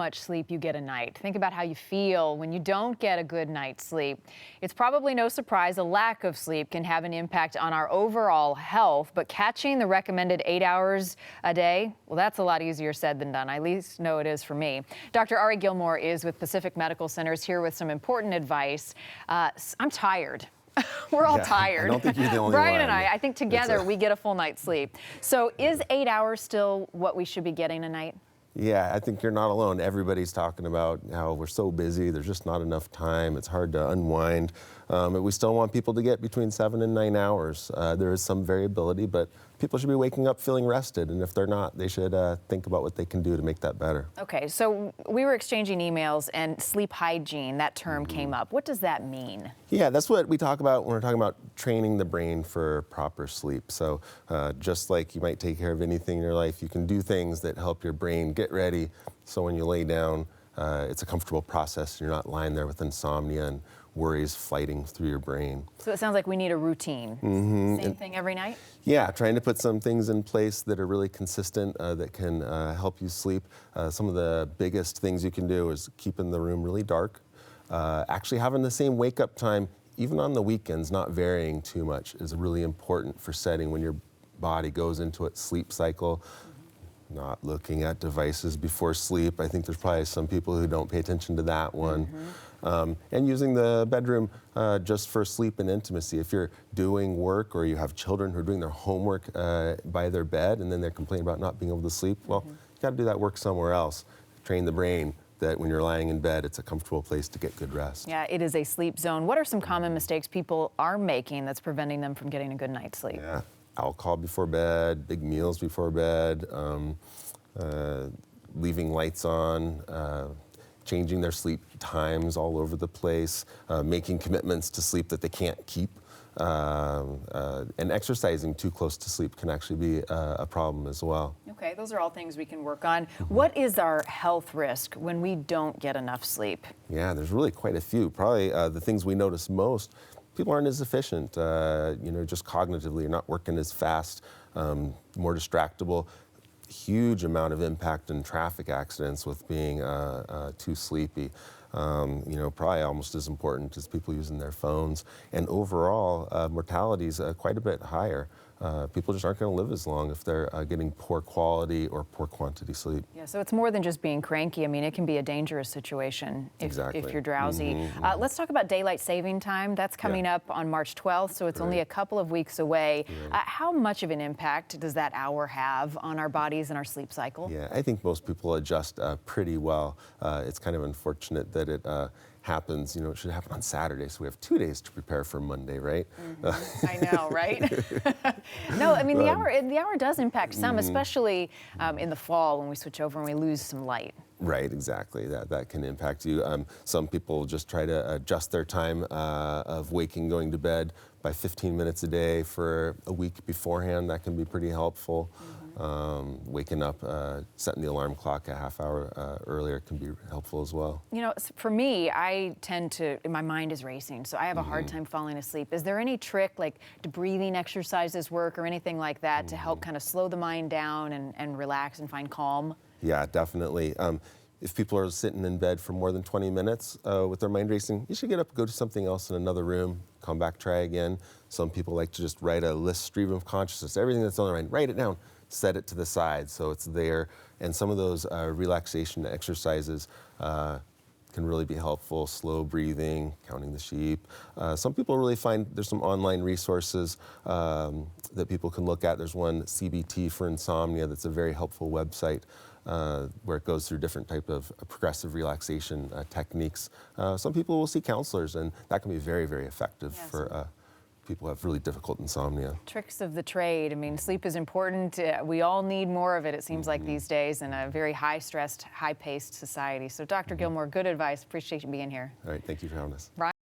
Much sleep you get a night. Think about how you feel when you don't get a good night's sleep. It's probably no surprise a lack of sleep can have an impact on our overall health, but catching the recommended 8 hours a day, well, that's a lot easier said than done. I at least know it is for me. Dr. Ari Gilmore is with Pacific Medical Centers here with some important advice. I'm tired. We're all tired. I don't think you're the only Brian one. and I think together we get a full night's sleep. So is 8 hours still what we should be getting a night? Yeah, I think you're not alone. Everybody's talking about how we're so busy, there's just not enough time, it's hard to unwind. And we still want people to get between 7 and 9 hours. There is some variability, but people should be waking up feeling rested, and if they're not, they should think about what they can do to make that better. Okay, so we were exchanging emails and sleep hygiene, that term came up. What does that mean? Yeah, that's what we talk about when we're talking about training the brain for proper sleep. So just like you might take care of anything in your life, you can do things that help your brain get ready so when you lay down, it's a comfortable process. You're not lying there with insomnia and worries fighting through your brain. So it sounds like we need a routine. Same thing every night? Yeah, trying to put some things in place that are really consistent that can help you sleep. Some of the biggest things you can do is keeping the room really dark. Actually having the same wake-up time, even on the weekends, not varying too much, is really important for setting when your body goes into its sleep cycle. Not looking at devices before sleep. I think there's probably some people who don't pay attention to that one. And using the bedroom just for sleep and intimacy. If you're doing work or you have children who are doing their homework by their bed and then they're complaining about not being able to sleep, well, you got to do that work somewhere else. Train the brain that when you're lying in bed, it's a comfortable place to get good rest. Yeah, it is a sleep zone. What are some common mistakes people are making that's preventing them from getting a good night's sleep? Yeah. Alcohol before bed, big meals before bed, leaving lights on, changing their sleep times all over the place, making commitments to sleep that they can't keep, and exercising too close to sleep can actually be a problem as well. Okay, those are all things we can work on. What is our health risk when we don't get enough sleep? Yeah, there's really quite a few. Probably the things we notice most. People aren't as efficient, just cognitively, you're not working as fast, more distractible. Huge amount of impact in traffic accidents with being too sleepy. Probably almost as important as people using their phones. And overall, mortality is quite a bit higher. People just aren't going to live as long if they're getting poor quality or poor quantity sleep. Yeah, so it's more than just being cranky. I mean, it can be a dangerous situation if you're drowsy. Let's talk about daylight saving time. That's coming up on March 12th, so it's only a couple of weeks away. How much of an impact does that hour have on our bodies and our sleep cycle? Yeah, I think most people adjust pretty well. It's kind of unfortunate that it happens, it should happen on Saturday, so we have 2 days to prepare for Monday, right? I know, right? No, I mean, the hour does impact some, especially in the fall when we switch over and we lose some light. Right, exactly. That can impact you. Some people just try to adjust their time of waking, going to bed by 15 minutes a day for a week beforehand. That can be pretty helpful. Waking up, setting the alarm clock a half hour earlier can be helpful as well. For me, I tend to, my mind is racing, so I have a hard time falling asleep. Is there any trick, like do breathing exercises work or anything like that to help kind of slow the mind down and relax and find calm? Yeah, definitely. If people are sitting in bed for more than 20 minutes with their mind racing, you should get up, go to something else in another room, come back, try again. Some people like to just write a list, stream of consciousness, everything that's on their mind, write it down, set it to the side so it's there. And some of those relaxation exercises can really be helpful. Slow breathing, counting the sheep. Some people really find there's some online resources that people can look at. There's one, CBT for Insomnia, that's a very helpful website where it goes through different type of progressive relaxation techniques. Some people will see counselors, and that can be very, very effective for people who have really difficult insomnia. Tricks of the trade. I mean, sleep is important. We all need more of it, it seems like these days, in a very high-stressed, high-paced society. So Dr. Gilmore, good advice. Appreciate you being here. All right, thank you for having us.